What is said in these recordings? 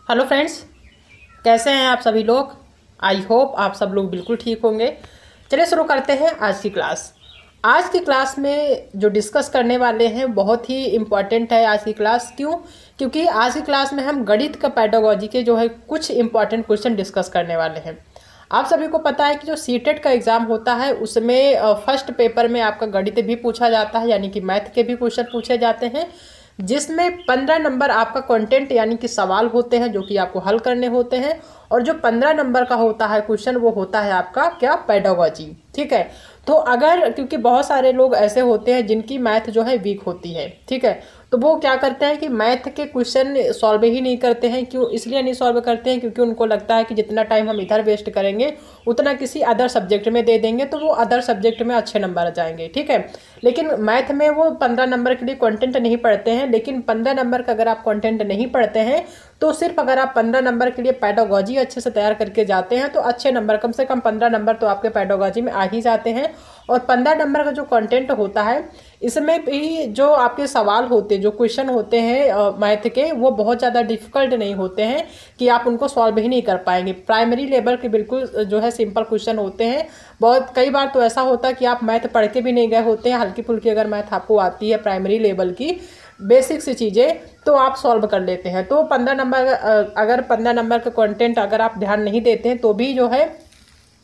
Hello friends, कैसे हैं आप सभी लोग। आई होप आप सब लोग बिल्कुल ठीक होंगे। चलिए शुरू करते हैं आज की क्लास। आज की क्लास में जो डिस्कस करने वाले हैं बहुत ही इम्पॉर्टेंट है आज की क्लास। क्यों? क्योंकि आज की क्लास में हम गणित का पेडागोजी के जो है कुछ इंपॉर्टेंट क्वेश्चन डिस्कस करने वाले हैं। आप सभी को पता है कि जो सीटेट का एग्ज़ाम होता है उसमें फर्स्ट पेपर में आपका गणित भी पूछा जाता है, यानी कि मैथ के भी क्वेश्चन पूछे जाते हैं, जिसमें 15 नंबर आपका कंटेंट यानी कि सवाल होते हैं जो कि आपको हल करने होते हैं, और जो 15 नंबर का होता है क्वेश्चन वो होता है आपका क्या, पेडागोजी। ठीक है। तो अगर क्योंकि बहुत सारे लोग ऐसे होते हैं जिनकी मैथ जो है वीक होती है, ठीक है, तो वो क्या करते हैं कि मैथ के क्वेश्चन सॉल्व ही नहीं करते हैं। क्यों? इसलिए नहीं सॉल्व करते हैं क्योंकि उनको लगता है कि जितना टाइम हम इधर वेस्ट करेंगे उतना किसी अदर सब्जेक्ट में दे देंगे तो वो अदर सब्जेक्ट में अच्छे नंबर आ जाएंगे। ठीक है। लेकिन मैथ में वो 15 नंबर के लिए कंटेंट नहीं पढ़ते हैं, लेकिन 15 नंबर का अगर आप कंटेंट नहीं पढ़ते हैं तो सिर्फ अगर आप 15 नंबर के लिए पेडागोजी अच्छे से तैयार करके जाते हैं तो अच्छे नंबर, कम से कम 15 नंबर तो आपके पेडागोजी में आ ही जाते हैं। और 15 नंबर का जो कंटेंट होता है इसमें भी जो आपके सवाल होते हैं, जो क्वेश्चन होते हैं मैथ के, वो बहुत ज़्यादा डिफिकल्ट नहीं होते हैं कि आप उनको सॉल्व ही नहीं कर पाएंगे। प्राइमरी लेवल के बिल्कुल जो है सिंपल क्वेश्चन होते हैं। बहुत कई बार तो ऐसा होता है कि आप मैथ पढ़ के भी नहीं गए होते हैं, हल्की फुल्की अगर मैथ आपको आती है प्राइमरी लेवल की बेसिक सी चीज़ें तो आप सॉल्व कर लेते हैं। तो 15 नंबर अगर 15 नंबर का कंटेंट अगर आप ध्यान नहीं देते हैं तो भी जो है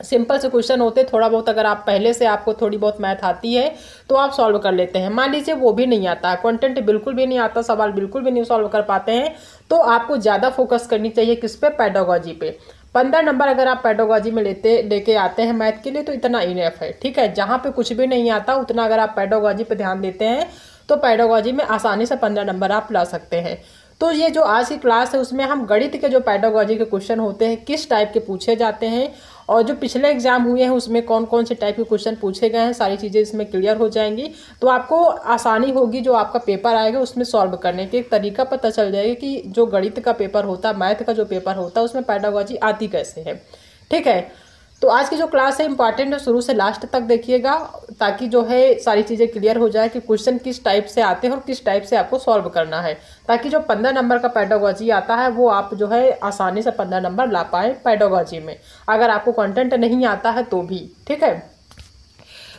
सिंपल से क्वेश्चन होते, थोड़ा बहुत अगर आप पहले से आपको थोड़ी बहुत मैथ आती है तो आप सॉल्व कर लेते हैं। मान लीजिए वो भी नहीं आता, कंटेंट बिल्कुल भी नहीं आता, सवाल बिल्कुल भी नहीं सॉल्व कर पाते हैं, तो आपको ज़्यादा फोकस करनी चाहिए किस पे, पेडागोजी पे। 15 नंबर अगर आप पेडागोजी में लेके आते हैं मैथ के लिए तो इतना इनफ है। ठीक है। जहाँ पे कुछ भी नहीं आता उतना अगर आप पेडागोजी पे ध्यान देते हैं तो पेडागोजी में आसानी से 15 नंबर आप ला सकते हैं। तो ये जो आज की क्लास है उसमें हम गणित के जो पेडागोजी के क्वेश्चन होते हैं किस टाइप के पूछे जाते हैं, और जो पिछले एग्जाम हुए हैं उसमें कौन कौन से टाइप के क्वेश्चन पूछे गए हैं, सारी चीज़ें इसमें क्लियर हो जाएंगी। तो आपको आसानी होगी, जो आपका पेपर आएगा उसमें सॉल्व करने के एक तरीका पता चल जाएगा कि जो गणित का पेपर होता है, मैथ का जो पेपर होता है, उसमें पेडागोजी आती कैसे है। ठीक है। तो आज की जो क्लास है इंपॉर्टेंट है, शुरू से लास्ट तक देखिएगा ताकि जो है सारी चीज़ें क्लियर हो जाए कि क्वेश्चन किस टाइप से आते हैं और किस टाइप से आपको सॉल्व करना है, ताकि जो 15 नंबर का पेडागोजी आता है वो आप जो है आसानी से 15 नंबर ला पाए पेडागोजी में, अगर आपको कंटेंट नहीं आता है तो भी। ठीक है।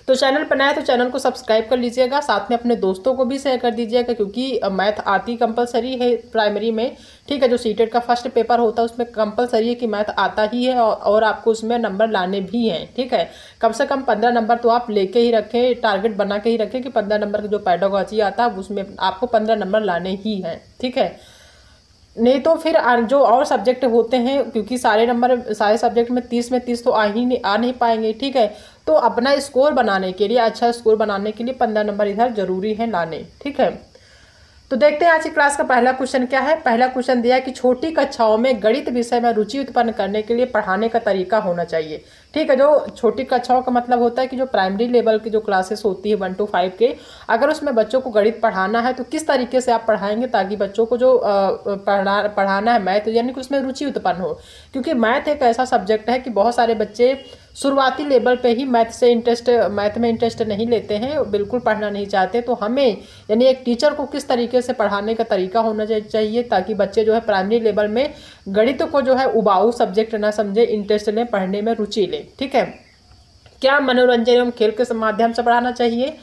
तो चैनल पर नया है तो चैनल को सब्सक्राइब कर लीजिएगा, साथ में अपने दोस्तों को भी शेयर कर दीजिएगा, क्योंकि मैथ आती कंपलसरी है प्राइमरी में। ठीक है। जो सीटेट का फर्स्ट पेपर होता है उसमें कंपलसरी है कि मैथ आता ही है और आपको उसमें नंबर लाने भी हैं। ठीक है। कम से कम 15 नंबर तो आप लेके ही रखें, टारगेट बना के ही रखें कि 15 नंबर का जो पेडागोजी आता है उसमें आपको 15 नंबर लाने ही हैं। ठीक है। नहीं तो फिर जो और सब्जेक्ट होते हैं, क्योंकि सारे सब्जेक्ट में 30 तो आ नहीं पाएंगे। ठीक है। तो अपना स्कोर बनाने के लिए, अच्छा स्कोर बनाने के लिए 15 नंबर इधर जरूरी है लाने। ठीक है। तो देखते हैं आज की क्लास का पहला क्वेश्चन क्या है। पहला क्वेश्चन दिया है कि छोटी कक्षाओं में गणित विषय में रुचि उत्पन्न करने के लिए पढ़ाने का तरीका होना चाहिए। ठीक है। जो छोटी कक्षाओं का मतलब होता है कि जो प्राइमरी लेवल की जो क्लासेस होती है 1 to 5 के, अगर उसमें बच्चों को गणित पढ़ाना है तो किस तरीके से आप पढ़ाएंगे ताकि बच्चों को जो पढ़ाना है मैथ, यानी कि उसमें रुचि उत्पन्न हो। क्योंकि मैथ एक ऐसा सब्जेक्ट है कि बहुत सारे बच्चे शुरुआती लेवल पे ही मैथ में इंटरेस्ट नहीं लेते हैं, बिल्कुल पढ़ना नहीं चाहते। तो हमें यानी एक टीचर को किस तरीके से पढ़ाने का तरीका होना चाहिए ताकि बच्चे जो है प्राइमरी लेवल में गणित को जो है उबाऊ सब्जेक्ट ना समझे, इंटरेस्ट लें, पढ़ने में रुचि लें। ठीक है। क्या मनोरंजन एवं खेल के माध्यम से पढ़ाना चाहिए,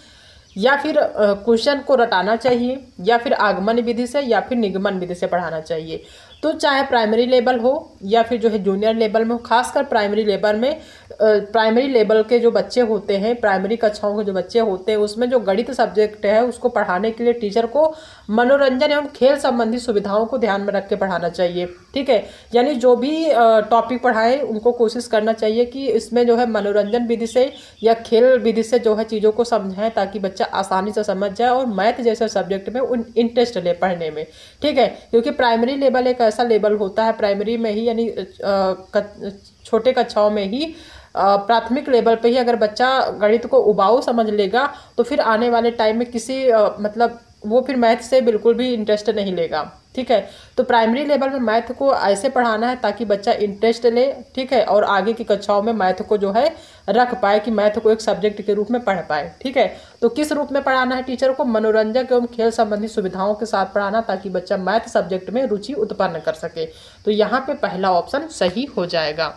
या फिर क्वेश्चन को रटाना चाहिए, या फिर आगमन विधि से, या फिर निगमन विधि से पढ़ाना चाहिए। तो चाहे प्राइमरी लेवल हो या फिर जो है जूनियर लेवल में हो, खासकर प्राइमरी लेवल में, प्राइमरी लेवल के जो बच्चे होते हैं, प्राइमरी कक्षाओं के जो बच्चे होते हैं, उसमें जो गणित सब्जेक्ट है उसको पढ़ाने के लिए टीचर को मनोरंजन एवं खेल संबंधी सुविधाओं को ध्यान में रख के पढ़ाना चाहिए। ठीक है। यानी जो भी टॉपिक पढ़ाएं उनको कोशिश करना चाहिए कि इसमें जो है मनोरंजन विधि से या खेल विधि से जो है चीज़ों को समझाएं ताकि बच्चा आसानी से समझ जाए और मैथ जैसे सब्जेक्ट में इंटरेस्ट ले पढ़ने में। ठीक है। क्योंकि प्राइमरी लेवल एक ऐसा लेवल होता है, प्राइमरी में ही यानी छोटे कक्षाओं में ही, प्राथमिक लेवल पे ही अगर बच्चा गणित को उबाऊ समझ लेगा तो फिर आने वाले टाइम में किसी मतलब वो फिर मैथ से बिल्कुल भी इंटरेस्ट नहीं लेगा। ठीक है। तो प्राइमरी लेवल में मैथ को ऐसे पढ़ाना है ताकि बच्चा इंटरेस्ट ले, ठीक है, और आगे की कक्षाओं में मैथ को जो है रख पाए, कि मैथ को एक सब्जेक्ट के रूप में पढ़ पाए, ठीक है। तो किस रूप में पढ़ाना है टीचर को? मनोरंजक एवं खेल संबंधी सुविधाओं के साथ पढ़ाना, ताकि बच्चा मैथ सब्जेक्ट में रुचि उत्पन्न कर सके। तो यहाँ पे पहला ऑप्शन सही हो जाएगा।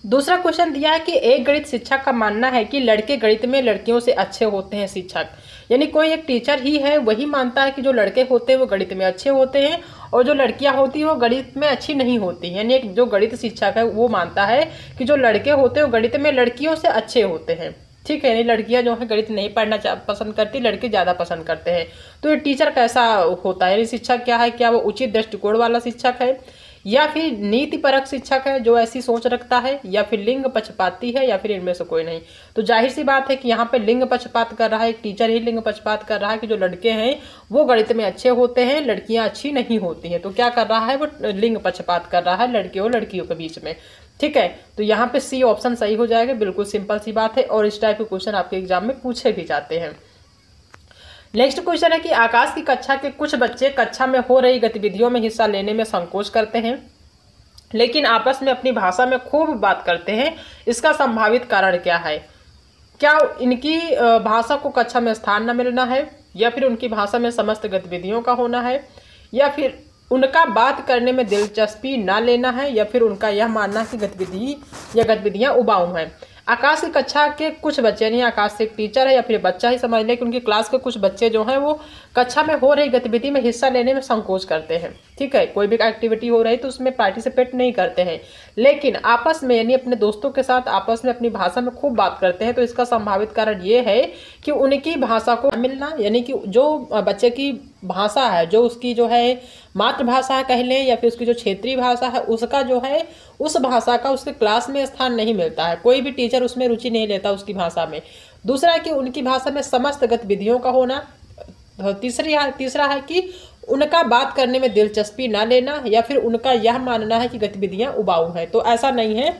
दूसरा क्वेश्चन दिया है कि एक गणित शिक्षक का मानना है कि लड़के गणित में लड़कियों से अच्छे होते हैं शिक्षक, यानी कोई एक टीचर ही है वही मानता है कि जो लड़के होते हैं वो गणित में अच्छे होते हैं और जो लड़कियां होती हैं वो गणित में अच्छी नहीं होती, यानी एक जो गणित शिक्षक है वो मानता है कि जो लड़के होते हैं वो गणित में लड़कियों से अच्छे होते हैं, ठीक है। यानी लड़कियां जो है गणित नहीं पढ़ना पसंद करती, लड़के ज़्यादा पसंद करते हैं। तो ये टीचर कैसा होता है, यानी शिक्षक क्या है? क्या वो उचित दृष्टिकोण वाला शिक्षक है, या फिर नीति परक शिक्षक है जो ऐसी सोच रखता है, या फिर लिंग पक्षपाती है, या फिर इनमें से कोई नहीं? तो जाहिर सी बात है कि यहाँ पे लिंग पक्षपात कर रहा है, एक टीचर ही लिंग पक्षपात कर रहा है कि जो लड़के हैं वो गणित में अच्छे होते हैं, लड़कियां अच्छी नहीं होती हैं। तो क्या कर रहा है वो? लिंग पक्षपात कर रहा है लड़के और लड़कियों के बीच में, ठीक है। तो यहाँ पे सी ऑप्शन सही हो जाएगा, बिल्कुल सिंपल सी बात है, और इस टाइप के क्वेश्चन आपके एग्जाम में पूछे भी जाते हैं। नेक्स्ट क्वेश्चन है कि आकाश की कक्षा के कुछ बच्चे कक्षा में हो रही गतिविधियों में हिस्सा लेने में संकोच करते हैं, लेकिन आपस में अपनी भाषा में खूब बात करते हैं, इसका संभावित कारण क्या है? क्या इनकी भाषा को कक्षा में स्थान न मिलना है, या फिर उनकी भाषा में समस्त गतिविधियों का होना है, या फिर उनका बात करने में दिलचस्पी ना लेना है, या फिर उनका यह मानना है कि गतिविधियां उबाऊ हैं? आकाश की कक्षा के कुछ बच्चे, यानी आकाश से एक टीचर है या फिर बच्चा ही समझ लें कि उनकी क्लास के कुछ बच्चे जो हैं वो कक्षा में हो रही गतिविधि में हिस्सा लेने में संकोच करते हैं, ठीक है। कोई भी एक्टिविटी हो रही तो उसमें पार्टिसिपेट नहीं करते हैं, लेकिन आपस में यानी अपने दोस्तों के साथ आपस में अपनी भाषा में खूब बात करते हैं। तो इसका संभावित कारण ये है कि उनकी भाषा को मिलना, यानी कि जो बच्चे की भाषा है, जो उसकी जो है मातृभाषा है कह लें, या फिर उसकी जो क्षेत्रीय भाषा है, उसका जो है उस भाषा का उसके क्लास में स्थान नहीं मिलता है, कोई भी टीचर उसमें रुचि नहीं लेता उसकी भाषा में। दूसरा है कि उनकी भाषा में समस्त गतिविधियों का होना। तीसरा है कि उनका बात करने में दिलचस्पी ना लेना, या फिर उनका यह मानना है कि गतिविधियां उबाऊ हैं। तो ऐसा नहीं है,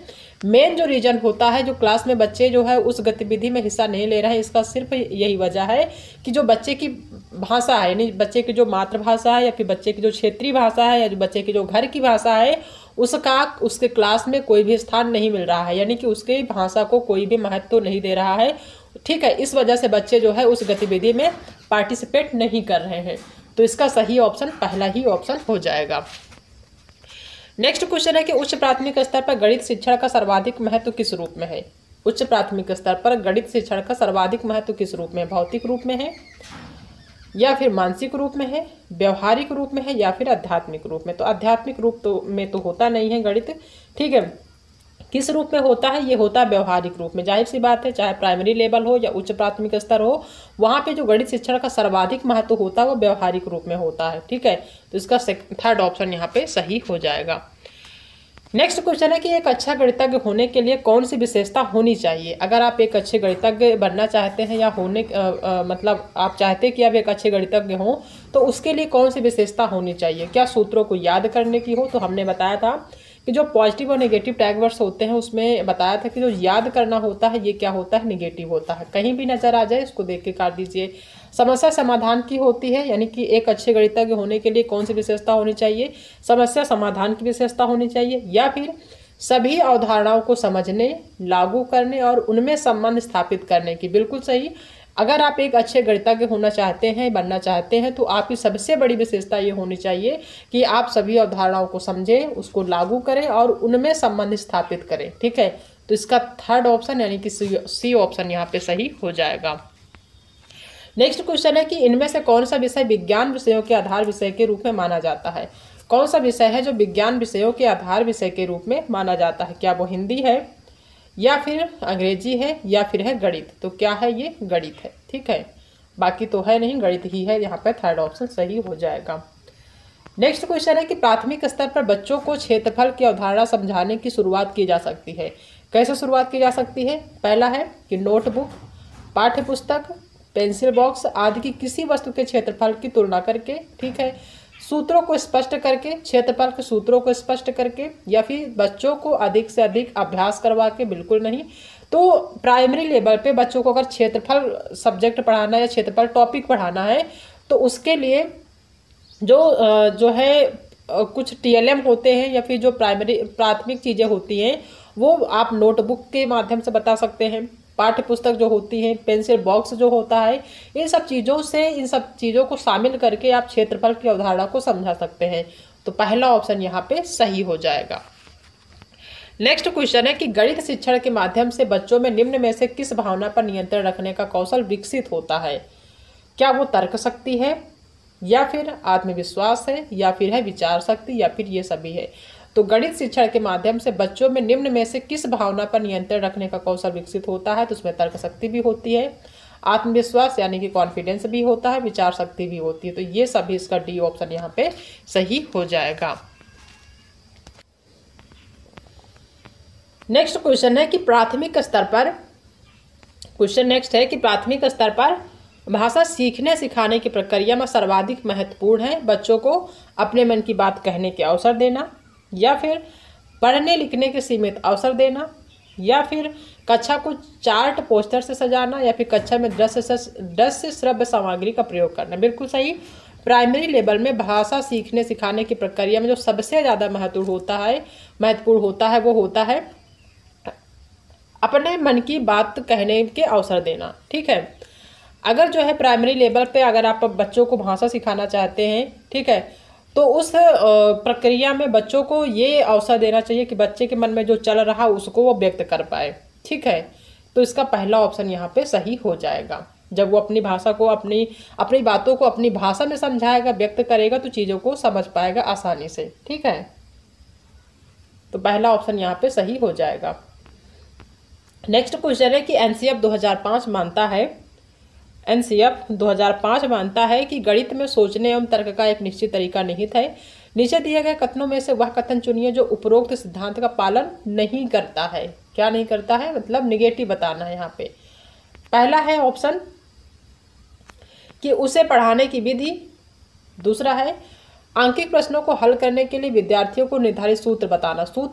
मेन जो रीजन होता है जो क्लास में बच्चे जो है उस गतिविधि में हिस्सा नहीं ले रहे हैं, इसका सिर्फ यही वजह है कि जो बच्चे की भाषा है, यानी बच्चे की जो मातृभाषा है, या फिर बच्चे की जो क्षेत्रीय भाषा है, या जो बच्चे की जो घर की भाषा है, उसका उसके क्लास में कोई भी स्थान नहीं मिल रहा है, यानी कि उसके भाषा को कोई भी महत्व नहीं दे रहा है, ठीक है। इस वजह से बच्चे जो है उस गतिविधि में पार्टिसिपेट नहीं कर रहे हैं। तो इसका सही ऑप्शन पहला ही ऑप्शन हो जाएगा। नेक्स्ट क्वेश्चन है कि उच्च प्राथमिक स्तर पर गणित शिक्षण का सर्वाधिक महत्व किस रूप में है? उच्च प्राथमिक स्तर पर गणित शिक्षण का सर्वाधिक महत्व किस रूप में? भौतिक रूप में है, या फिर मानसिक रूप में है, व्यवहारिक रूप में है, या फिर आध्यात्मिक रूप में? तो आध्यात्मिक रूप में तो होता नहीं है गणित, ठीक है। किस रूप में होता है? ये होता है व्यवहारिक रूप में। जाहिर सी बात है, चाहे प्राइमरी लेवल हो या उच्च प्राथमिक स्तर हो, वहाँ पे जो गणित शिक्षण का सर्वाधिक महत्व होता है वो व्यवहारिक रूप में होता है, ठीक है। तो इसका थर्ड ऑप्शन यहाँ पे सही हो जाएगा। नेक्स्ट क्वेश्चन है कि एक अच्छा गणितज्ञ होने के लिए कौन सी विशेषता होनी चाहिए? अगर आप एक अच्छे गणितज्ञ बनना चाहते हैं, या होने मतलब आप चाहते हैं कि आप एक अच्छे गणितज्ञ हों, तो उसके लिए कौन सी विशेषता होनी चाहिए? क्या सूत्रों को याद करने की हो? तो हमने बताया था कि जो पॉजिटिव और नेगेटिव टैग वर्ड्स होते हैं उसमें बताया था कि जो याद करना होता है ये क्या होता है? नेगेटिव होता है। कहीं भी नजर आ जाए इसको देख के काट दीजिए। समस्या समाधान की होती है, यानी कि एक अच्छे गणितज्ञ होने के लिए कौन सी विशेषता होनी चाहिए? समस्या समाधान की विशेषता होनी चाहिए, या फिर सभी अवधारणाओं को समझने, लागू करने और उनमें संबंध स्थापित करने की। बिल्कुल सही। अगर आप एक अच्छे गणितज्ञ होना चाहते हैं, बनना चाहते हैं, तो आपकी सबसे बड़ी विशेषता ये होनी चाहिए कि आप सभी अवधारणाओं को समझें, उसको लागू करें और उनमें संबंध स्थापित करें, ठीक है। तो इसका थर्ड ऑप्शन यानी कि सी ऑप्शन यहाँ पे सही हो जाएगा। नेक्स्ट क्वेश्चन है कि इनमें से कौन सा विषय विज्ञान विषयों के आधार विषय के रूप में माना जाता है? कौन सा विषय है जो विज्ञान विषयों के आधार विषय के रूप में माना जाता है? क्या वो हिंदी है, या फिर अंग्रेजी है, या फिर है गणित? तो क्या है? ये गणित है, ठीक है। बाकी तो है नहीं, गणित ही है। यहाँ पर थर्ड ऑप्शन सही हो जाएगा। नेक्स्ट क्वेश्चन है कि प्राथमिक स्तर पर बच्चों को क्षेत्रफल की अवधारणा समझाने की शुरुआत की जा सकती है। कैसे शुरुआत की जा सकती है? पहला है कि नोटबुक, पाठ्य पुस्तक, पेंसिल बॉक्स आदि की किसी वस्तु के क्षेत्रफल की तुलना करके, ठीक है, सूत्रों को स्पष्ट करके, क्षेत्रफल के सूत्रों को स्पष्ट करके, या फिर बच्चों को अधिक से अधिक अभ्यास करवा के। बिल्कुल नहीं। तो प्राइमरी लेवल पे बच्चों को अगर क्षेत्रफल सब्जेक्ट पढ़ाना है या क्षेत्रफल टॉपिक पढ़ाना है तो उसके लिए जो है कुछ टीएलएम होते हैं या फिर जो प्राथमिक चीज़ें होती हैं वो आप नोटबुक के माध्यम से बता सकते हैं। पाठ्य पुस्तक जो होती है, पेंसिल बॉक्स जो होता है, इन सब चीज़ों को शामिल करके आप क्षेत्रफल की अवधारणा को समझा सकते हैं। तो पहला ऑप्शन यहाँ पे सही हो जाएगा। नेक्स्ट क्वेश्चन है कि गणित शिक्षण के माध्यम से बच्चों में निम्न में से किस भावना पर नियंत्रण रखने का कौशल विकसित होता है? क्या वो तर्क शक्ति है, या फिर आत्मविश्वास है, या फिर है विचार शक्ति, या फिर ये सभी है? तो गणित शिक्षण के माध्यम से बच्चों में निम्न में से किस भावना पर नियंत्रण रखने का कौशल विकसित होता है? तो उसमें तर्क शक्ति भी होती है, आत्मविश्वास यानी कि कॉन्फिडेंस भी होता है, विचार शक्ति भी होती है। तो ये सभी, इसका डी ऑप्शन यहाँ पे सही हो जाएगा। नेक्स्ट क्वेश्चन है कि प्राथमिक स्तर पर प्राथमिक स्तर पर भाषा सीखने सिखाने की प्रक्रिया में सर्वाधिक महत्वपूर्ण है बच्चों को अपने मन की बात कहने के अवसर देना, या फिर पढ़ने लिखने के सीमित अवसर देना, या फिर कक्षा को चार्ट पोस्टर से सजाना, या फिर कक्षा में दृश्य श्रव्य सामग्री का प्रयोग करना। बिल्कुल सही। प्राइमरी लेवल में भाषा सीखने सिखाने की प्रक्रिया में जो सबसे ज़्यादा महत्वपूर्ण होता है वो होता है अपने मन की बात कहने के अवसर देना। ठीक है। अगर जो है प्राइमरी लेवल पे अगर आप बच्चों को भाषा सिखाना चाहते हैं, ठीक है, तो उस प्रक्रिया में बच्चों को ये अवसर देना चाहिए कि बच्चे के मन में जो चल रहा उसको वो व्यक्त कर पाए। ठीक है। तो इसका पहला ऑप्शन यहाँ पे सही हो जाएगा। जब वो अपनी भाषा को अपनी बातों को अपनी भाषा में समझाएगा, व्यक्त करेगा, तो चीज़ों को समझ पाएगा आसानी से। ठीक है। तो पहला ऑप्शन यहाँ पे सही हो जाएगा। नेक्स्ट क्वेश्चन है कि एनसीएफ 2005 मानता है कि गणित में सोचने एवं तर्क का एक निश्चित तरीका निहित है। नीचे दिए गए कथनों में से वह कथन चुनिए जो उपरोक्त सिद्धांत का पालन नहीं करता है। क्या नहीं करता है? मतलब निगेटिव बताना है यहाँ पे। पहला है ऑप्शन कि उसे पढ़ाने की विधि। दूसरा है आंकिक प्रश्नों को हल करने के लिए विद्यार्थियों को निर्धारित सूत्र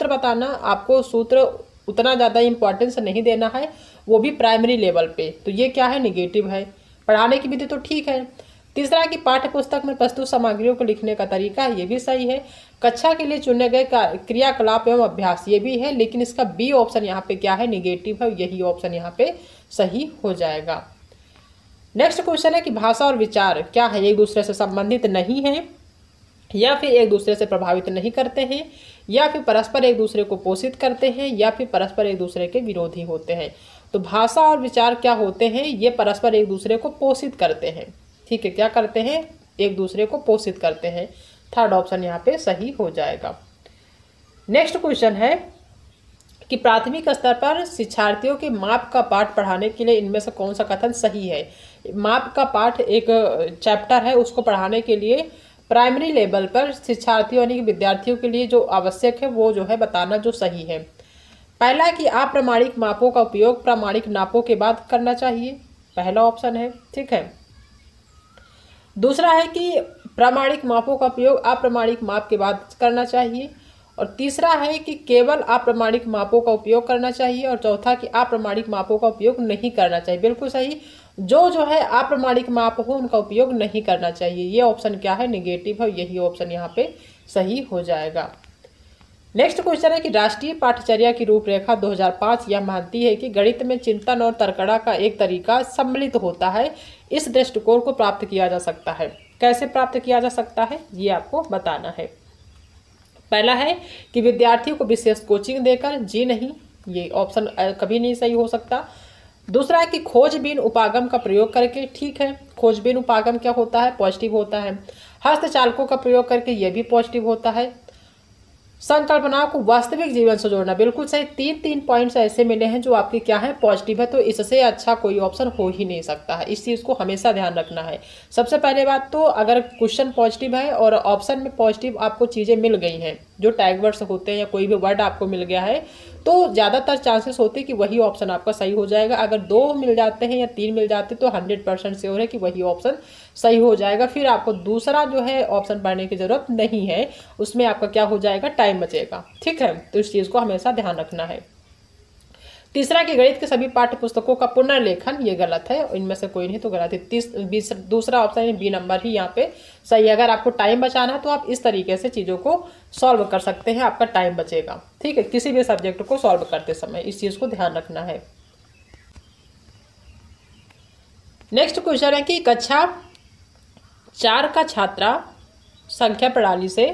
बताना। आपको सूत्र उतना ज़्यादा इंपॉर्टेंस नहीं देना है, वो भी प्राइमरी लेवल पे। तो ये क्या है? निगेटिव है। पढ़ाने की विधि तो ठीक है। तीसरा है कि पाठ्य पुस्तक में प्रस्तुत सामग्रियों को लिखने का तरीका, ये भी सही है। कक्षा के लिए चुने गए क्रियाकलाप एवं अभ्यास, ये भी है। लेकिन इसका बी ऑप्शन यहाँ पे क्या है? निगेटिव है। यही ऑप्शन यहाँ पे सही हो जाएगा। नेक्स्ट क्वेश्चन है कि भाषा और विचार क्या है? एक दूसरे से संबंधित नहीं है, या फिर एक दूसरे से प्रभावित नहीं करते हैं, या फिर परस्पर एक दूसरे को पोषित करते हैं, या फिर परस्पर एक दूसरे के विरोधी होते हैं। तो भाषा और विचार क्या होते हैं? ये परस्पर एक दूसरे को पोषित करते हैं। ठीक है। क्या करते हैं? एक दूसरे को पोषित करते हैं। थर्ड ऑप्शन यहाँ पे सही हो जाएगा। नेक्स्ट क्वेश्चन है कि प्राथमिक स्तर पर शिक्षार्थियों के माप का पाठ पढ़ाने के लिए इनमें से कौन सा कथन सही है? माप का पाठ एक चैप्टर है, उसको पढ़ाने के लिए प्राइमरी लेवल पर शिक्षार्थियों यानी कि विद्यार्थियों के लिए जो आवश्यक है वो जो है बताना जो सही है। पहला है कि अप्रामाणिक मापों का उपयोग प्रामाणिक नापों के बाद करना चाहिए। पहला ऑप्शन है। ठीक है। दूसरा है कि प्रामाणिक मापों का उपयोग अप्रामाणिक माप के बाद करना चाहिए। और तीसरा है कि केवल अप्रामाणिक मापों का उपयोग करना चाहिए। और चौथा कि अप्रामाणिक मापों का उपयोग नहीं करना चाहिए। बिल्कुल सही। जो है अप्रामाणिक माप हो उनका उपयोग नहीं करना चाहिए। ये ऑप्शन क्या है? निगेटिव है। यही ऑप्शन यहाँ पे सही हो जाएगा। नेक्स्ट क्वेश्चन है कि राष्ट्रीय पाठ्यचर्या की रूपरेखा 2005 यह मानती है कि गणित में चिंतन और तर्कड़ा का एक तरीका सम्मिलित होता है। इस दृष्टिकोण को प्राप्त किया जा सकता है। कैसे प्राप्त किया जा सकता है ये आपको बताना है। पहला है कि विद्यार्थियों को विशेष कोचिंग देकर। जी नहीं, ये ऑप्शन कभी नहीं सही हो सकता। दूसरा है कि खोजबीन उपागम का प्रयोग करके। ठीक है। खोजबीन उपागम क्या होता है? पॉजिटिव होता है। हस्तचालकों का प्रयोग करके, ये भी पॉजिटिव होता है। संकल्पनाओं को वास्तविक जीवन से जोड़ना, बिल्कुल सही। तीन पॉइंट्स ऐसे मिले हैं जो आपके क्या है? पॉजिटिव है। तो इससे अच्छा कोई ऑप्शन हो ही नहीं सकता है। इस चीज़ को हमेशा ध्यान रखना है। सबसे पहले बात तो अगर क्वेश्चन पॉजिटिव है और ऑप्शन में पॉजिटिव आपको चीज़ें मिल गई हैं, जो टैग वर्ड्स होते हैं या कोई भी वर्ड आपको मिल गया है, तो ज़्यादातर चांसेस होते हैं कि वही ऑप्शन आपका सही हो जाएगा। अगर 2 मिल जाते हैं या 3 मिल जाते हैं तो 100% श्योर है कि वही ऑप्शन सही हो जाएगा। फिर आपको दूसरा जो है ऑप्शन पढ़ने की ज़रूरत नहीं है, उसमें आपका क्या हो जाएगा? टाइम बचेगा। ठीक है। तो इस चीज़ को हमेशा ध्यान रखना है। तीसरा कि गणित के सभी पाठ्य पुस्तकों का पुनर्लेखन, ये गलत है, इनमें से कोई नहीं तो गलत है। दूसरा ऑप्शन बी नंबर ही यहाँ पे सही है। अगर आपको टाइम बचाना है तो आप इस तरीके से चीज़ों को सॉल्व कर सकते हैं, आपका टाइम बचेगा। ठीक है, किसी भी सब्जेक्ट को सॉल्व करते समय इस चीज़ को ध्यान रखना है। नेक्स्ट क्वेश्चन है कि कक्षा 4 का छात्रा संख्या प्रणाली से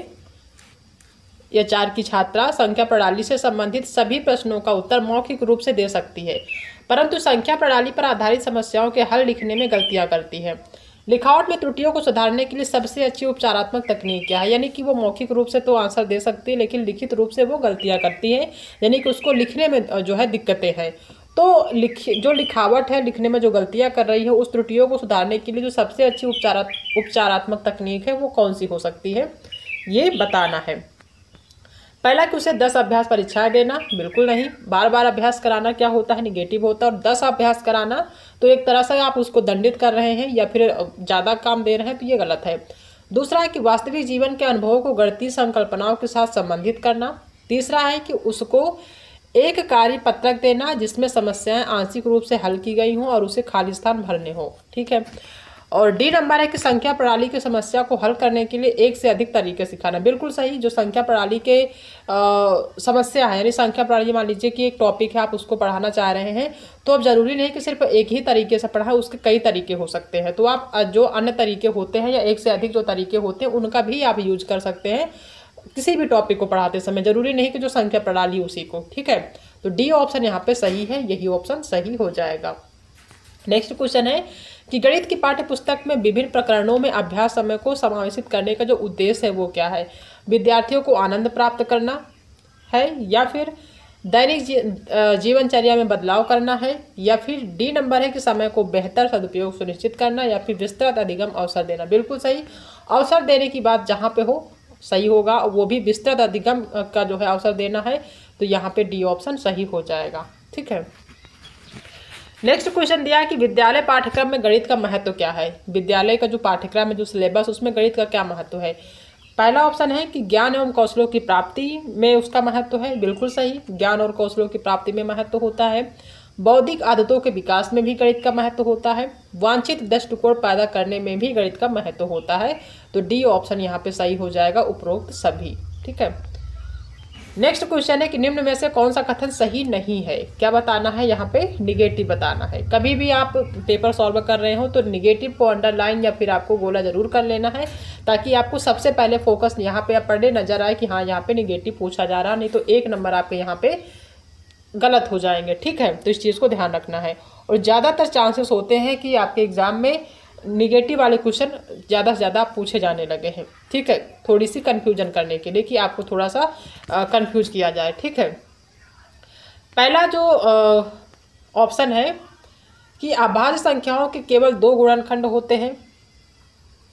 या 4 की छात्रा संख्या प्रणाली से संबंधित सभी प्रश्नों का उत्तर मौखिक रूप से दे सकती है, परंतु संख्या प्रणाली पर आधारित समस्याओं के हल लिखने में गलतियां करती है। लिखावट में त्रुटियों को सुधारने के लिए सबसे अच्छी उपचारात्मक तकनीक क्या है? यानी कि वो मौखिक रूप से तो आंसर दे सकती है, लेकिन लिखित रूप से वो गलतियां करती है, यानी कि उसको लिखने में जो है दिक्कतें हैं। तो जो लिखावट है, लिखने में जो गलतियां कर रही है, उस त्रुटियों को सुधारने के लिए जो सबसे अच्छी उपचारात्मक तकनीक है वो कौन सी हो सकती है, ये बताना है। पहला कि उसे 10 अभ्यास परीक्षाएं देना, बिल्कुल नहीं। बार बार अभ्यास कराना क्या होता है, निगेटिव होता है। और 10 अभ्यास कराना तो एक तरह से आप उसको दंडित कर रहे हैं या फिर ज़्यादा काम दे रहे हैं, तो ये गलत है। दूसरा है कि वास्तविक जीवन के अनुभवों को गणितीय संकल्पनाओं के साथ संबंधित करना। तीसरा है कि उसको एक कार्य पत्रक देना जिसमें समस्याएं आंशिक रूप से हल की गई हों और उसे खाली स्थान भरने हो। ठीक है। और डी नंबर है कि संख्या प्रणाली की समस्या को हल करने के लिए एक से अधिक तरीके सिखाना, बिल्कुल सही। जो संख्या प्रणाली के समस्या है, यानी संख्या प्रणाली, मान लीजिए कि एक टॉपिक है, आप उसको पढ़ाना चाह रहे हैं, तो अब जरूरी नहीं कि सिर्फ एक ही तरीके से पढ़ाएं, उसके कई तरीके हो सकते हैं। तो आप जो अन्य तरीके होते हैं या एक से अधिक जो तरीके होते हैं उनका भी आप यूज कर सकते हैं किसी भी टॉपिक को पढ़ाते समय, जरूरी नहीं कि जो संख्या प्रणाली उसी को। ठीक है, तो डी ऑप्शन यहाँ पे सही है, यही ऑप्शन सही हो जाएगा। नेक्स्ट क्वेश्चन है कि गणित की पाठ्य पुस्तक में विभिन्न प्रकरणों में अभ्यास समय को समावेशित करने का जो उद्देश्य है वो क्या है? विद्यार्थियों को आनंद प्राप्त करना है, या फिर दैनिक जीवनचर्या में बदलाव करना है, या फिर डी नंबर है कि समय को बेहतर सदुपयोग सुनिश्चित करना, या फिर विस्तृत अधिगम अवसर देना। बिल्कुल सही, अवसर देने की बात जहाँ पे हो सही होगा, वो भी विस्तृत अधिगम का जो है अवसर देना है, तो यहाँ पे डी ऑप्शन सही हो जाएगा। ठीक है। नेक्स्ट क्वेश्चन दिया है कि विद्यालय पाठ्यक्रम में गणित का महत्व क्या है? विद्यालय का जो पाठ्यक्रम है, जो सिलेबस, उसमें गणित का क्या महत्व है? पहला ऑप्शन है कि ज्ञान एवं कौशलों की प्राप्ति में उसका महत्व है, बिल्कुल सही, ज्ञान और कौशलों की प्राप्ति में महत्व होता है। बौद्धिक आदतों के विकास में भी गणित का महत्व होता है। वांछित दृष्टिकोण पैदा करने में भी गणित का महत्व होता है, तो डी ऑप्शन यहाँ पे सही हो जाएगा, उपरोक्त सभी। ठीक है। नेक्स्ट क्वेश्चन है कि निम्न में से कौन सा कथन सही नहीं है? क्या बताना है? यहाँ पे निगेटिव बताना है। कभी भी आप पेपर सॉल्व कर रहे हो तो निगेटिव को अंडरलाइन या फिर आपको गोला जरूर कर लेना है, ताकि आपको सबसे पहले फोकस यहाँ पे पढ़े नजर आए कि हाँ यहाँ पे निगेटिव पूछा जा रहा, नहीं तो 1 नंबर आपके यहाँ पे गलत हो जाएंगे। ठीक है, तो इस चीज़ को ध्यान रखना है। और ज़्यादातर चांसेस होते हैं कि आपके एग्जाम में निगेटिव वाले क्वेश्चन ज़्यादा से ज़्यादा पूछे जाने लगे हैं। ठीक है, थोड़ी सी कन्फ्यूजन करने के लिए कि आपको थोड़ा सा कंफ्यूज किया जाए। ठीक है, पहला जो ऑप्शन है कि अभाज्य संख्याओं के केवल 2 गुणनखंड होते हैं।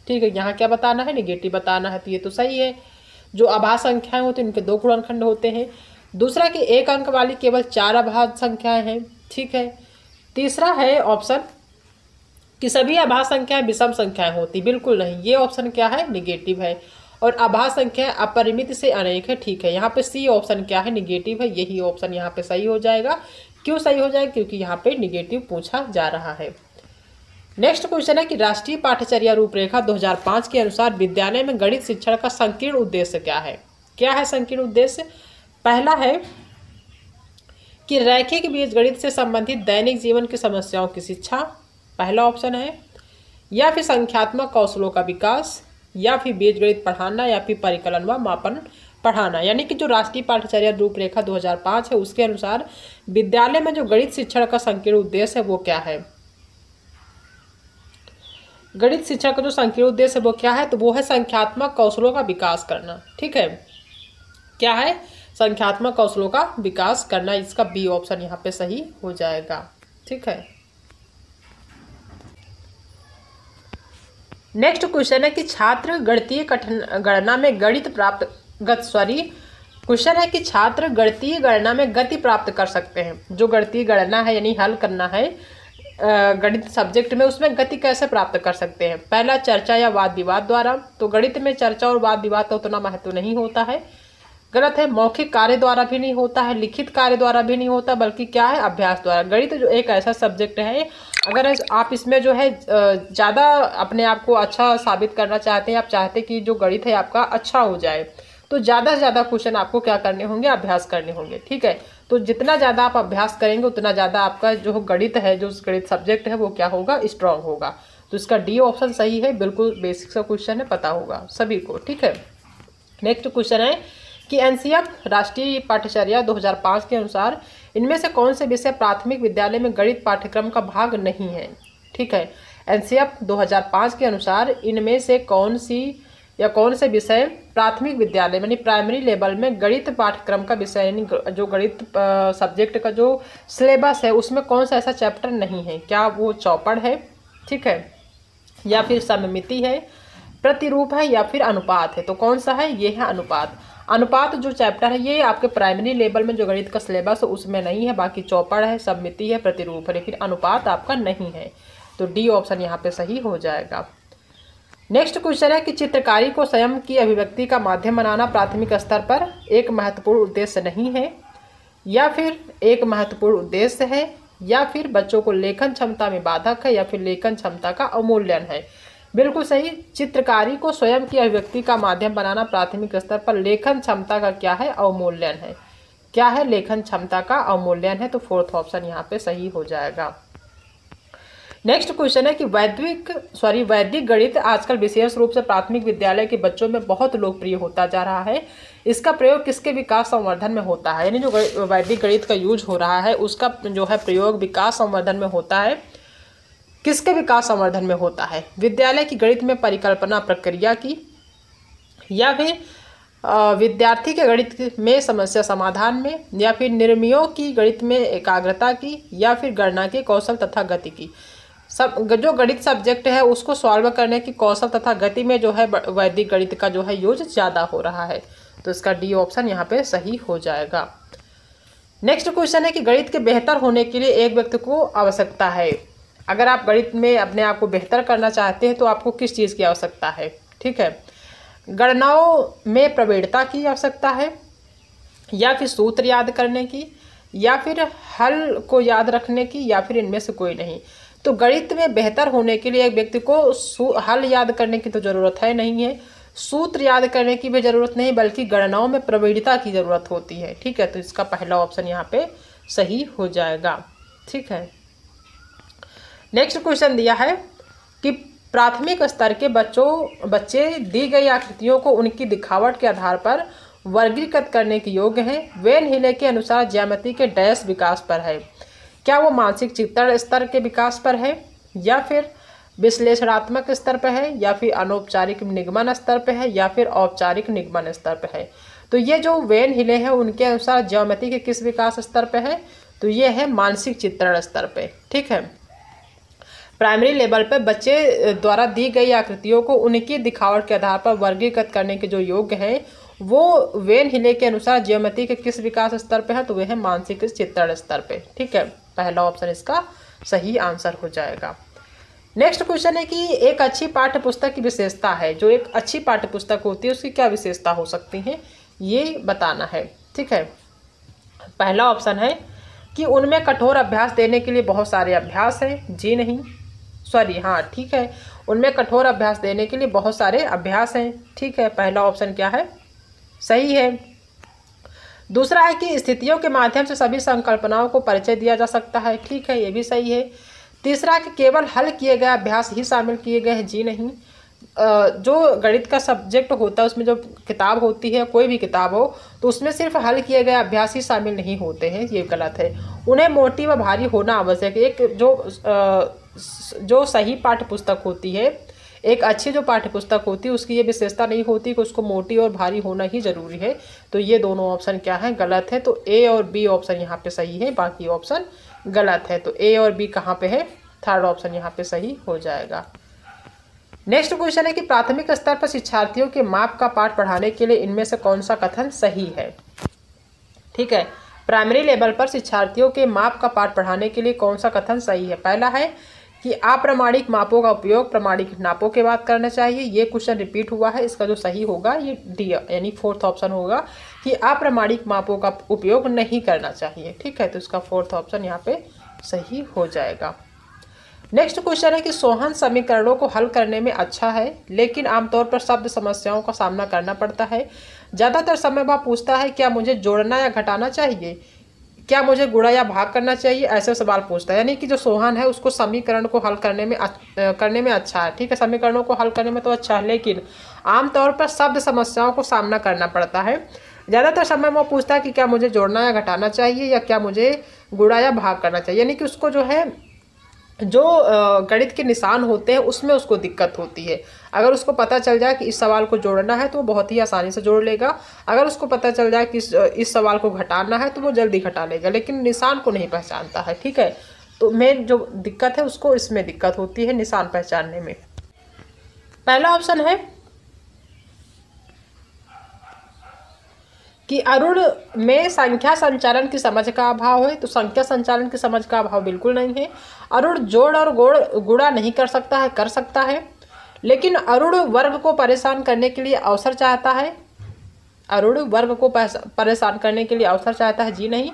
ठीक है, यहाँ क्या बताना है? निगेटिव बताना है, तो ये तो सही है। जो अभाज्य संख्याएं होती हैं उनके 2 गुणनखंड होते हैं। दूसरा कि 1 अंक वाली केवल 4 अभाज्य संख्याएं हैं। ठीक है। तीसरा है ऑप्शन कि सभी अभाज्य संख्याएं विषम संख्याएं होती, बिल्कुल नहीं, ये ऑप्शन क्या है? निगेटिव है। और अभाज्य संख्याएं अपरिमित से अनेक है। ठीक है, यहाँ पे सी ऑप्शन क्या है? निगेटिव है, यही ऑप्शन यहाँ पे सही हो जाएगा। क्यों सही हो जाएगा? क्योंकि यहाँ पे निगेटिव पूछा जा रहा है। नेक्स्ट क्वेश्चन है कि राष्ट्रीय पाठ्यचर्या रूपरेखा 2005 के अनुसार विद्यालय में गणित शिक्षण का संकीर्ण उद्देश्य क्या है? क्या है संकीर्ण उद्देश्य? पहला है कि रैखिक बीजगणित से संबंधित दैनिक जीवन की समस्याओं की शिक्षा, पहला ऑप्शन है, या फिर संख्यात्मक कौशलों का विकास, या फिर बीजगणित पढ़ाना, या फिर परिकलन व मापन पढ़ाना। यानी कि जो राष्ट्रीय पाठ्यचर्या रूपरेखा 2005 है उसके अनुसार विद्यालय में जो गणित शिक्षण का संकीर्ण उद्देश्य है वो क्या है? गणित शिक्षण का जो संकीर्ण उद्देश्य है वो क्या है? तो वो है संख्यात्मक कौशलों का विकास करना। ठीक है, क्या है? संख्यात्मक कौशलों का विकास करना। इसका बी ऑप्शन यहाँ पे सही हो जाएगा। ठीक है। नेक्स्ट क्वेश्चन है कि छात्र गणितीय गणना में गणित प्राप्त क्वेश्चन है कि छात्र गणितीय गणना में गति प्राप्त कर सकते हैं। जो गणितीय गणना है यानी हल करना है गणित सब्जेक्ट में, उसमें गति कैसे प्राप्त कर सकते हैं? पहला, चर्चा या वाद विवाद द्वारा। तो गणित में चर्चा और वाद विवाद का उतना महत्व नहीं होता है। गलत है। मौखिक कार्य द्वारा भी नहीं होता है, लिखित कार्य द्वारा भी नहीं होता, बल्कि क्या है, अभ्यास द्वारा। गणित जो एक ऐसा सब्जेक्ट है, अगर आप इसमें जो है ज़्यादा अपने आप को अच्छा साबित करना चाहते हैं, आप चाहते हैं कि जो गणित है आपका अच्छा हो जाए, तो ज़्यादा से ज़्यादा क्वेश्चन आपको क्या करने होंगे, अभ्यास करने होंगे। ठीक है, तो जितना ज़्यादा आप अभ्यास करेंगे उतना ज़्यादा आपका जो गणित है, जो गणित सब्जेक्ट है, वो क्या होगा, स्ट्रांग होगा। तो इसका डी ऑप्शन सही है, बिल्कुल बेसिक सा क्वेश्चन है, पता होगा सभी को। ठीक है, नेक्स्ट क्वेश्चन है कि एनसीएफ राष्ट्रीय पाठ्यचर्या 2005 के अनुसार इनमें से कौन से विषय प्राथमिक विद्यालय में गणित पाठ्यक्रम का भाग नहीं है। ठीक है, एनसीएफ 2005 के अनुसार इनमें से कौन से विषय प्राथमिक विद्यालय यानी प्राइमरी लेवल में गणित पाठ्यक्रम का विषय यानी जो गणित सब्जेक्ट का जो सिलेबस है उसमें कौन सा ऐसा चैप्टर नहीं है। क्या वो चौपड़ है, ठीक है, या फिर सममिति है, प्रतिरूप है, या फिर अनुपात है। तो कौन सा है, ये है अनुपात। अनुपात जो चैप्टर है ये आपके प्राइमरी लेवल में जो गणित का सिलेबस है उसमें नहीं है, बाकी चौपड़ है, सममिति है, प्रतिरूप है, लेकिन अनुपात आपका नहीं है। तो डी ऑप्शन यहाँ पे सही हो जाएगा। नेक्स्ट क्वेश्चन है कि चित्रकारी को स्वयं की अभिव्यक्ति का माध्यम बनाना प्राथमिक स्तर पर एक महत्वपूर्ण उद्देश्य नहीं है, या फिर एक महत्वपूर्ण उद्देश्य है, या फिर बच्चों को लेखन क्षमता में बाधक है, या फिर लेखन क्षमता का अवमूल्यन है। बिल्कुल सही, चित्रकारी को स्वयं की अभिव्यक्ति का माध्यम बनाना प्राथमिक स्तर पर लेखन क्षमता का क्या है, अवमूल्यन है। क्या है, लेखन क्षमता का अवमूल्यन है। तो फोर्थ ऑप्शन यहाँ पे सही हो जाएगा। नेक्स्ट क्वेश्चन है कि वैदिक गणित आजकल विशेष रूप से प्राथमिक विद्यालय के बच्चों में बहुत लोकप्रिय होता जा रहा है। इसका प्रयोग किसके विकास संवर्धन में होता है, यानी जो वैदिक गणित का यूज हो रहा है उसका जो है प्रयोग विकास संवर्धन में होता है। किसके विकास संवर्धन में होता है, विद्यालय की गणित में परिकल्पना प्रक्रिया की, या फिर विद्यार्थी के गणित में समस्या समाधान में, या फिर निर्णयों की गणित में एकाग्रता की, या फिर गणना के कौशल तथा गति की। सब जो गणित सब्जेक्ट है उसको सॉल्व करने की कौशल तथा गति में जो है वैदिक गणित का जो है यूज ज़्यादा हो रहा है। तो इसका डी ऑप्शन यहाँ पे सही हो जाएगा। नेक्स्ट क्वेश्चन है कि गणित के बेहतर होने के लिए एक व्यक्ति को आवश्यकता है। अगर आप गणित में अपने आप को बेहतर करना चाहते हैं तो आपको किस चीज़ की आवश्यकता है। ठीक है, गणनाओं में प्रवीणता की आवश्यकता है, या फिर सूत्र याद करने की, या फिर हल को याद रखने की, या फिर इनमें से कोई नहीं। तो गणित में बेहतर होने के लिए एक व्यक्ति को हल याद करने की तो ज़रूरत है नहीं है, सूत्र याद करने की भी ज़रूरत नहीं, बल्कि गणनाओं में प्रवीणता की ज़रूरत होती है। ठीक है, तो इसका पहला ऑप्शन यहाँ पे सही हो जाएगा। ठीक है, नेक्स्ट क्वेश्चन दिया है कि प्राथमिक स्तर के बच्चे दी गई आकृतियों को उनकी दिखावट के आधार पर वर्गीकृत करने के योग्य हैं। वेन हिले के अनुसार ज्यामिति के डैश विकास पर है। क्या वो मानसिक चित्रण स्तर के विकास पर है, या फिर विश्लेषणात्मक स्तर पर है, या फिर अनौपचारिक निगमन स्तर पर है, या फिर औपचारिक निगमन स्तर पर है। तो ये जो वेन हिले हैं उनके अनुसार ज्यामिति के किस विकास स्तर पर है, तो ये है मानसिक चित्रण स्तर पे। ठीक है, प्राइमरी लेवल पर बच्चे द्वारा दी गई आकृतियों को उनकी दिखावट के आधार पर वर्गीकृत करने के जो योग्य हैं वो वेन हिले के अनुसार ज्यामिति के किस विकास स्तर पे है, तो वह है मानसिक चित्रण स्तर पे। ठीक है, पहला ऑप्शन इसका सही आंसर हो जाएगा। नेक्स्ट क्वेश्चन है कि एक अच्छी पाठ्य पुस्तक की विशेषता है। जो एक अच्छी पाठ्य पुस्तक होती है उसकी क्या विशेषता हो सकती है, ये बताना है। ठीक है, पहला ऑप्शन है कि उनमें कठोर अभ्यास देने के लिए बहुत सारे अभ्यास हैं। जी नहीं, हाँ ठीक है, उनमें कठोर अभ्यास देने के लिए बहुत सारे अभ्यास हैं। ठीक है, पहला ऑप्शन क्या है, सही है। दूसरा है कि स्थितियों के माध्यम से सभी संकल्पनाओं को परिचय दिया जा सकता है। ठीक है, ये भी सही है। तीसरा है कि केवल हल किए गए अभ्यास ही शामिल किए गए हैं। जी नहीं, जो गणित का सब्जेक्ट होता है उसमें जो किताब होती है, कोई भी किताब हो, तो उसमें सिर्फ हल किए गए अभ्यास ही शामिल नहीं होते हैं, ये गलत है। उन्हें मोटी व भारी होना आवश्यक है। एक जो सही पाठ्य पुस्तक होती है, एक अच्छी जो पाठ्य पुस्तक होती है उसकी ये विशेषता नहीं होती कि उसको मोटी और भारी होना ही जरूरी है। तो ये दोनों ऑप्शन क्या है, गलत है। तो ए और बी ऑप्शन यहाँ पे सही है, बाकी ऑप्शन गलत है। तो ए और बी कहाँ पे है, थर्ड ऑप्शन यहाँ पे सही हो जाएगा। नेक्स्ट क्वेश्चन है कि प्राथमिक स्तर पर शिक्षार्थियों के माप का पाठ पढ़ाने के लिए इनमें से कौन सा कथन सही है। ठीक है, प्राइमरी लेवल पर शिक्षार्थियों के माप का पाठ पढ़ाने के लिए कौन सा कथन सही है। पहला है कि अप्रामाणिक मापों का उपयोग प्रामाणिक नापों के बाद करना चाहिए। ये क्वेश्चन रिपीट हुआ है, इसका जो सही होगा ये डी यानी फोर्थ ऑप्शन होगा कि अप्रामाणिक मापों का उपयोग नहीं करना चाहिए। ठीक है, तो इसका फोर्थ ऑप्शन यहाँ पे सही हो जाएगा। नेक्स्ट क्वेश्चन है कि सोहन समीकरणों को हल करने में अच्छा है, लेकिन आमतौर पर शब्द समस्याओं का सामना करना पड़ता है। ज़्यादातर समय वह पूछता है क्या मुझे जोड़ना या घटाना चाहिए, क्या मुझे गुणा या भाग करना चाहिए, ऐसे सवाल पूछता है। यानी कि जो सोहन है उसको समीकरण को हल करने में अच्छा है। ठीक है, समीकरणों को हल करने में तो अच्छा है, लेकिन आमतौर पर शब्द समस्याओं को सामना करना पड़ता है। ज़्यादातर समय वो पूछता है कि क्या मुझे जोड़ना या घटाना चाहिए या क्या मुझे गुणा या भाग करना चाहिए। यानी कि उसको जो है जो गणित के निशान होते हैं उसमें उसको दिक्कत होती है। अगर उसको पता चल जाए कि इस सवाल को जोड़ना है तो वो बहुत ही आसानी से जोड़ लेगा। अगर उसको पता चल जाए कि इस सवाल को घटाना है तो वो जल्दी घटा लेगा, लेकिन निशान को नहीं पहचानता है। ठीक है, तो मेन जो दिक्कत है उसको इसमें दिक्कत होती है, निशान पहचानने में। पहला ऑप्शन है कि अरुण में संख्या संचालन की समझ का अभाव है, तो संख्या संचालन की समझ का अभाव बिल्कुल नहीं है। अरुण जोड़ और गुणा नहीं कर सकता है, कर सकता है, लेकिन अरुण वर्ग को परेशान करने के लिए अवसर चाहता है। अरुण वर्ग को परेशान करने के लिए अवसर चाहता है, जी नहीं।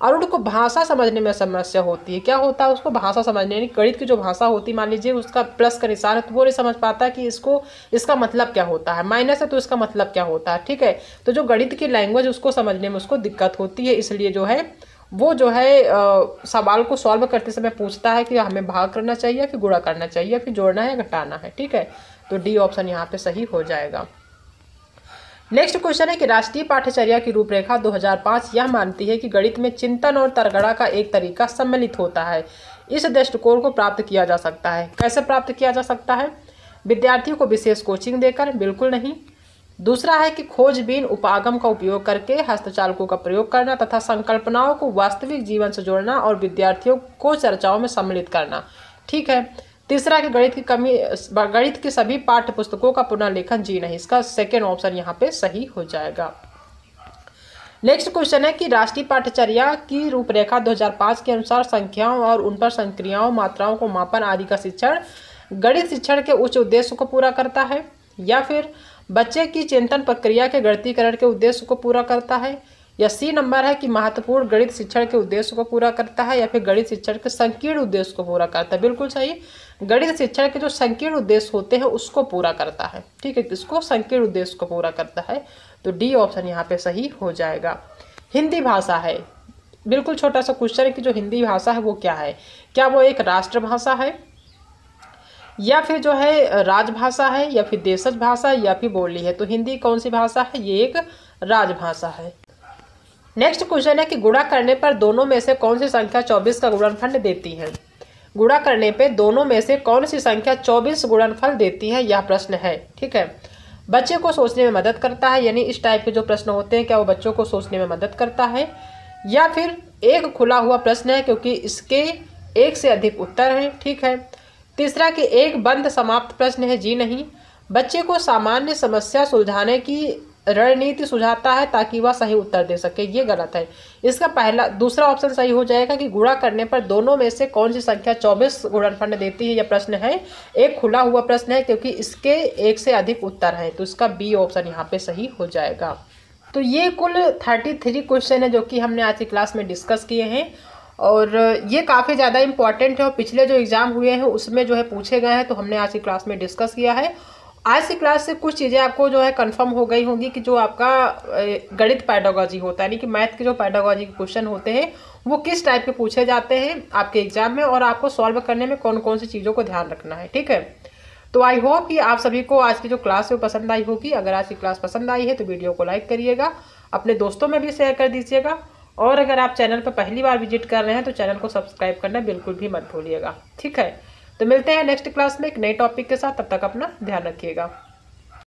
अरुण को भाषा समझने में समस्या होती है। क्या होता है उसको भाषा समझने, यानी गणित की जो भाषा होती है, मान लीजिए उसका प्लस का निशान है तो वो नहीं समझ पाता कि इसका मतलब क्या होता है, माइनस है तो इसका मतलब क्या होता है। ठीक है, तो जो गणित की लैंग्वेज उसको समझने में उसको दिक्कत होती है, इसलिए जो है वो जो है सवाल को सॉल्व करते समय पूछता है कि हमें भाग करना चाहिए फिर गुणा करना चाहिए फिर जोड़ना है या घटाना है। ठीक है, तो डी ऑप्शन यहाँ पे सही हो जाएगा। नेक्स्ट क्वेश्चन है कि राष्ट्रीय पाठ्यचर्या की रूपरेखा 2005 यह मानती है कि गणित में चिंतन और तरगड़ा का एक तरीका सम्मिलित होता है। इस दृष्टिकोण को प्राप्त किया जा सकता है। कैसे प्राप्त किया जा सकता है? विद्यार्थियों को विशेष कोचिंग देकर, बिल्कुल नहीं। दूसरा है कि खोजबीन उपागम का उपयोग करके हस्तचालकों का प्रयोग करना तथा संकल्पनाओं को वास्तविक जीवन से जोड़ना और विद्यार्थियों को चर्चाओं में सम्मिलित करना। ठीक है। तीसरा कि गणित की सभी पाठ्य पुस्तकों का पुनर्लेखन, जी नहीं। इसका सेकेंड ऑप्शन यहाँ पे सही हो जाएगा। नेक्स्ट क्वेश्चन है कि राष्ट्रीय पाठ्यचर्या की रूपरेखा 2005 के अनुसार संख्याओं और उन पर संक्रियाओं, मात्राओं को मापन आदि का शिक्षण गणित शिक्षण के उच्च उद्देश्य को पूरा करता है, या फिर बच्चे की चिंतन प्रक्रिया के गणितीकरण के उद्देश्य को पूरा करता है, या सी नंबर है कि महत्वपूर्ण गणित शिक्षण के उद्देश्य को पूरा करता है, या फिर गणित शिक्षण के संकीर्ण उद्देश्य को पूरा करता है। बिल्कुल सही, गणित शिक्षण के जो संकीर्ण उद्देश्य होते हैं उसको पूरा करता है। ठीक है, किसको? संकीर्ण उद्देश्य को पूरा करता है, तो डी ऑप्शन यहाँ पे सही हो जाएगा। हिंदी भाषा है, बिल्कुल छोटा सा क्वेश्चन है कि जो हिंदी भाषा है वो क्या है? क्या वो एक राष्ट्रभाषा है, या फिर जो है राजभाषा है, या फिर देशज भाषा, या फिर बोली है? तो हिंदी कौन सी भाषा है? ये एक राजभाषा है। नेक्स्ट क्वेश्चन है कि गुणा करने पर दोनों में से कौन सी संख्या 24 का गुणनफल देती है? गुणा करने पे दोनों में से कौन सी संख्या 24 गुणनफल देती है, यह प्रश्न है। ठीक है, बच्चे को सोचने में मदद करता है, यानी इस टाइप के जो प्रश्न होते हैं क्या वो बच्चों को सोचने में मदद करता है, या फिर एक खुला हुआ प्रश्न है क्योंकि इसके एक से अधिक उत्तर हैं। ठीक है। तीसरा कि एक बंद समाप्त प्रश्न है, जी नहीं। बच्चे को सामान्य समस्या सुलझाने की रणनीति सुझाता है ताकि वह सही उत्तर दे सके, ये गलत है। इसका दूसरा ऑप्शन सही हो जाएगा कि गुणा करने पर दोनों में से कौन सी संख्या 24 गुणनफल देती है, यह प्रश्न है एक खुला हुआ प्रश्न है क्योंकि इसके एक से अधिक उत्तर हैं, तो इसका बी ऑप्शन यहाँ पे सही हो जाएगा। तो ये कुल 33 क्वेश्चन है जो कि हमने आज की क्लास में डिस्कस किए हैं, और ये काफ़ी ज़्यादा इंपॉर्टेंट है और पिछले जो एग्ज़ाम हुए हैं उसमें जो है पूछे गए हैं, तो हमने आज की क्लास में डिस्कस किया है। आज की क्लास से कुछ चीज़ें आपको जो है कंफर्म हो गई होंगी कि जो आपका गणित पैडागॉजी होता है, यानी कि मैथ के जो पैडागॉजी के क्वेश्चन होते हैं वो किस टाइप के पूछे जाते हैं आपके एग्जाम में, और आपको सॉल्व करने में कौन कौन सी चीज़ों को ध्यान रखना है। ठीक है, तो आई होप कि आप सभी को आज की जो क्लास है वो पसंद आई होगी। अगर आज की क्लास पसंद आई है तो वीडियो को लाइक करिएगा, अपने दोस्तों में भी शेयर कर दीजिएगा, और अगर आप चैनल पर पहली बार विजिट कर रहे हैं तो चैनल को सब्सक्राइब करना बिल्कुल भी मत भूलिएगा। ठीक है, तो मिलते हैं नेक्स्ट क्लास में एक नए टॉपिक के साथ, तब तक अपना ध्यान रखिएगा।